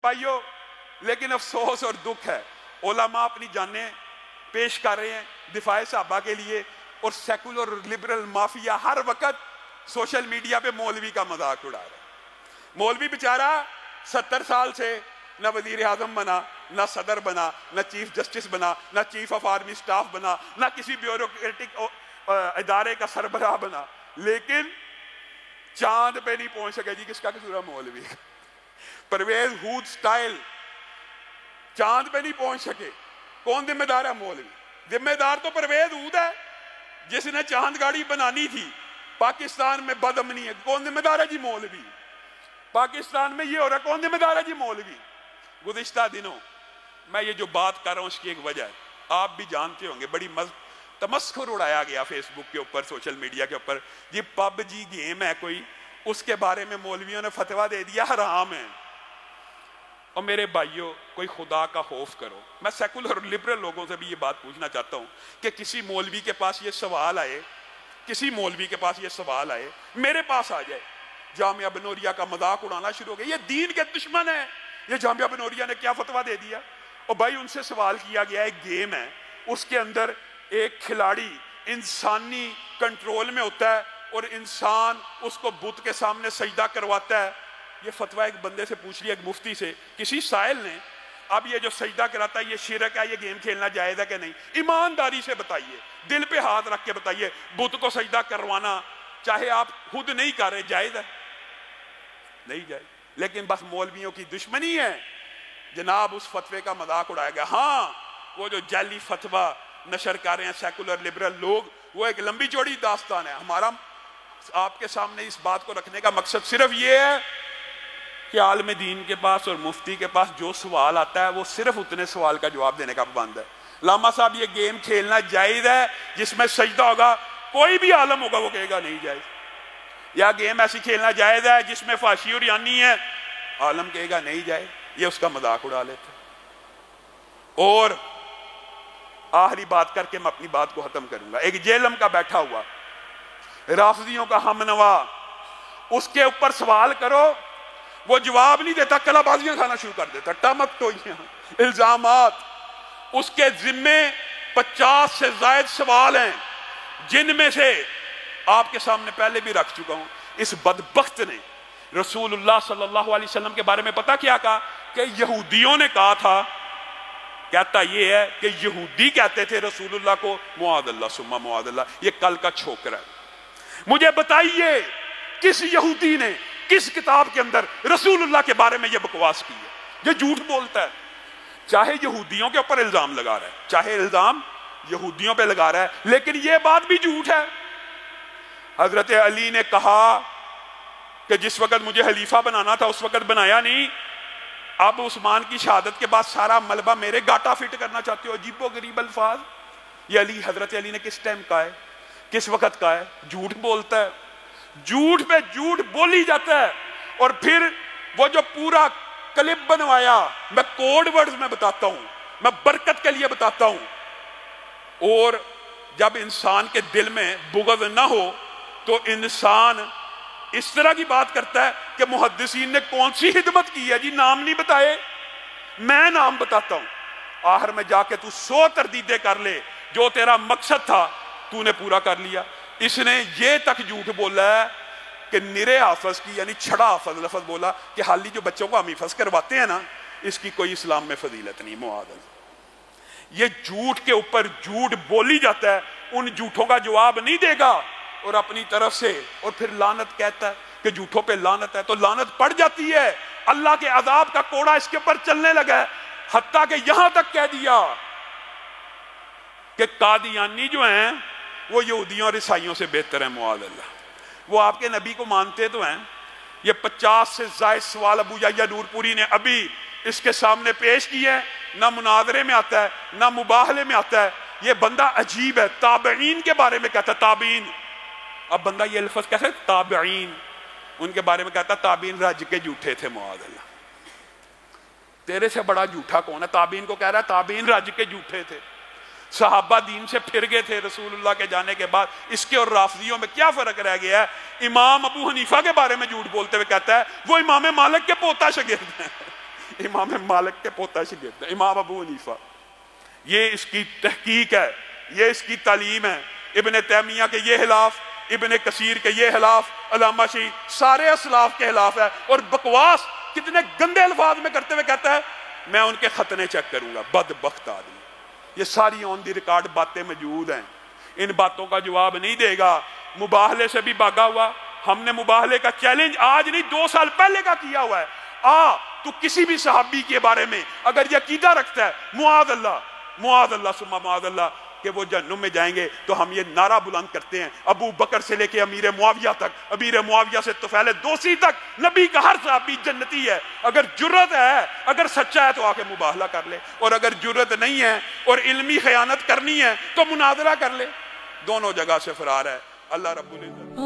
بھائیو لیکن افسوس اور دکھ ہے، علماء اپنی جانیں پیش کر رہے ہیں دفاع صحابہ کے لیے، اور سیکولر لبرل مافیا ہر وقت سوشل میڈیا پہ مولوی کا مذاق اڑا رہا ہے۔ مولوی بیچارہ 70 سال سے نہ وزیر اعظم بنا، نہ صدر بنا، نہ چیف جسٹس بنا، نہ چیف آف آرمی سٹاف بنا، نہ کسی بیوروکریٹک ادارے کا سربراہ بنا، لیکن چاند پہ نہیں پہنچ سکے۔ جی کس کا قصور ہے؟ مولوی کا۔ پرویز ہود سٹائل چاند پہ نہیں پہنچ سکے، کون ذمہ دار ہے؟ مولوی۔ ذمہ دار تو پرویز ہود ہے جس نے چاند گاڑی بنانی تھی۔ پاکستان میں بد امنی ہے، کون ذمہ دار ہے؟ جی مولوی۔ پاکستان میں یہ ہو رہا ہے، کون ذمہ دار ہے؟ جی مولوی۔ گزشتہ دنوں میں یہ جو بات کر رہا ہوں اس کی ایک وجہ ہے، آپ بھی جانتے ہوں گے، بڑی تمسخر اڑایا گیا فیس بک کے اوپر، سوشل میڈیا کے اوپر، یہ پب جی گیم ہے کوئی، اس کے بارے میں مولویوں نے فتویٰ دے دیا حرام ہے۔ اور میرے بھائیوں کوئی خدا کا خوف کرو۔ میں سیکولر اور لبرل لوگوں سے بھی یہ بات پوچھنا چاہتا ہوں کہ کسی مولوی کے پاس یہ سوال آئے، کسی مولوی کے پاس یہ سوال آئے، میرے پاس آ جائے، جامعہ بنوریہ کا مذاق اڑانا شروع ہو گیا، یہ دین کے دشمن ہے، یہ جامعہ بنوریہ نے کیا فتویٰ دے دیا؟ اور بھائی ان سے سوال کیا گیا، ایک گیم ہے، اس کے اندر ایک کھلاڑی انسانی کنٹرول میں ہوتا ہے اور انسان اس کو بت کے سامنے سجدہ کرواتا ہے۔ یہ فتویٰ ایک بندے سے پوچھ لیا، ایک مفتی سے، کسی سائل نے، اب یہ جو سجدہ کراتا ہے یہ شرک ہے، یہ گیم کھیلنا جائز ہے کہ نہیں؟ ایمانداری سے بتائیے، دل پہ ہاتھ رکھ کے بتائیے، بت کو سجدہ کروانا چاہے آپ خود نہیں کر رہے جائز ہے؟ نہیں جائز۔ لیکن بس مولویوں کی دشمنی ہے، جناب اس فتوے کا مذاق اڑایا گیا۔ ہاں وہ جو جعلی فتویٰ نشر کر رہے ہیں سیکولر لبرل لوگ، وہ ایک لمبی چوڑی داستان ہے۔ ہمارا آپ کے سامنے اس بات کو رکھنے کا مقصد صرف یہ ہے کہ عالم دین کے پاس اور مفتی کے پاس جو سوال آتا ہے وہ صرف اتنے سوال کا جواب دینے کا پابند ہے۔ لاما صاحب یہ گیم کھیلنا جائز ہے جس میں سجدہ ہوگا، کوئی بھی عالم ہوگا وہ کہے گا نہیں جائز۔ یا گیم ایسی کھیلنا جائز ہے جس میں فحشی اور یانی ہے، عالم کہے گا نہیں جائز، یہ اس کا مذاق اڑا لیتے۔ اور آخری بات کر کے میں اپنی بات کو ختم کروں گا۔ ایک جیلم کا بیٹھا ہوا رافضیوں کا ہم نوا، اس کے اوپر سوال کرو وہ جواب نہیں دیتا، کلا بازیاں کھانا شروع کر دیتا، ٹمک ٹوئیاں، الزامات۔ اس کے ذمے 50 سے زائد سوال ہیں، جن میں سے آپ کے سامنے پہلے بھی رکھ چکا ہوں۔ اس بدبخت نے رسول اللہ صلی اللہ علیہ وسلم کے بارے میں پتہ کیا کہا؟ کہ یہودیوں نے کہا تھا، کہتا یہ ہے کہ یہودی کہتے تھے رسول اللہ کو معاذ اللہ ثم معاذ اللہ، یہ کل کا چھوکرا ہے۔ مجھے بتائیے کس یہودی نے کس کتاب کے اندر رسول اللہ کے بارے میں یہ بکواس کی ہے؟ یہ جھوٹ بولتا ہے، چاہے یہودیوں کے اوپر الزام لگا رہا ہے، چاہے الزام یہودیوں پہ لگا رہا ہے، لیکن یہ بات بھی جھوٹ ہے۔ حضرت علی نے کہا کہ جس وقت مجھے خلیفہ بنانا تھا اس وقت بنایا نہیں، اب عثمان کی شہادت کے بعد سارا ملبہ میرے گاٹا فٹ کرنا چاہتے ہو۔ عجیب و غریب الفاظ یہ حضرت علی نے کس ٹائم کہا ہے، کس وقت کہا ہے؟ جھوٹ بولتا ہے، جھوٹ پہ جھوٹ بولی جاتا ہے۔ اور پھر وہ جو پورا کلپ بنوایا، میں کوڈ ورڈز میں بتاتا ہوں، میں برکت کے لیے بتاتا ہوں۔ اور جب انسان کے دل میں بغض نہ ہو تو انسان اس طرح کی بات کرتا ہے کہ محدثین نے کون سی خدمت کی ہے؟ جی نام نہیں بتائے، میں نام بتاتا ہوں۔ آخر میں جا کے تو 100 تردیدیں کر لے، جو تیرا مقصد تھا تو نے پورا کر لیا۔ اس نے یہ تک جھوٹ بولا ہے کہ نرے حافظ کی، یعنی چھڑا حافظ لفظ بولا کہ حالی جو بچوں کو ہم حفظ کرواتے ہیں نا، اس کی کوئی اسلام میں فضیلت نہیں، معاذ اللہ۔ یہ جھوٹ کے اوپر جھوٹ بولی جاتا ہے، ان جھوٹوں کا جواب نہیں دے گا، اور اپنی طرف سے اور پھر لعنت کہتا ہے کہ جھوٹوں پہ لعنت ہے، تو لعنت پڑ جاتی ہے۔ اللہ کے عذاب کا کوڑا اس کے اوپر چلنے لگا ہے، حتیٰ کہ یہاں تک کہہ دیا کہ قادیانی جو ہیں وہ یہودیوں اور عیسائیوں سے بہتر ہیں، معاذ اللہ۔ وہ آپ کے نبی کو مانتے تو ہیں۔ یہ 50 سے زائد سوال ابو یحییٰ نور پوری نے ابھی اس کے سامنے پیش کیے ہیں، نہ مناظرے میں آتا ہے نہ مباہلے میں آتا ہے۔ یہ بندہ عجیب ہے، تابعین کے بارے میں کہتا ہے تابعین۔ اب بندہ یہ لفظ کہتا ہے تابعین، ان کے بارے میں کہتا ہے تابعین رج کے جھوٹے تھے، معاذ اللہ۔ تیرے سے بڑا جھوٹا کون ہے؟ تابعین کو کہہ رہا ہے تابعین رج کے جھوٹے تھے، صحابہ دین سے پھر گئے تھے رسول اللہ کے جانے کے بعد۔ اس کے اور رافضیوں میں کیا فرق رہ گیا ہے؟ امام ابو حنیفہ کے بارے میں جھوٹ بولتے ہوئے کہتا ہے وہ امام مالک کے پوتا شاگرد ہیں، امام مالک کے پوتا شگرد ہے، امام ابو حنیفہ. یہ اس کی تحقیق ہے، یہ اس کی تعلیم ہے. ابن تیمیہ کے یہ خلاف، ابن کثیر کے یہ خلاف، علامہ شیعی سارے اسلاف کے خلاف ہے. اور بکواس کتنے گندے الفاظ میں کرتے ہوئے کہتا ہے میں ان کے ختنے چیک کروں گا. بدبخت آدمی. یہ ساری آن دی ریکارڈ باتیں موجود ہیں، ان باتوں کا جواب نہیں دے گا. مباہلے سے بھی بھاگا ہوا. ہم نے مباہلے کا چیلنج آج نہیں 2 سال پہلے کا کیا ہوا ہے. تو کسی بھی صحابی کے بارے میں اگر یہ عقیدہ رکھتا ہے معاذ اللہ ثم معاذ اللہ کہ وہ جہنم میں جائیں گے، تو ہم یہ نعرہ بلند کرتے ہیں ابو بکر سے لے کے امیر معاویہ تک، امیر معاویہ سے طفیل دوسی تک، نبی کا ہر صحابی جنتی ہے. اگر جرت ہے، اگر سچا ہے تو آ کے مباہلہ کر لے، اور اگر جرت نہیں ہے اور علمی خیانت کرنی ہے تو مناظرہ کر لے. دونوں جگہ سے فرار ہے. اللہ رب العزت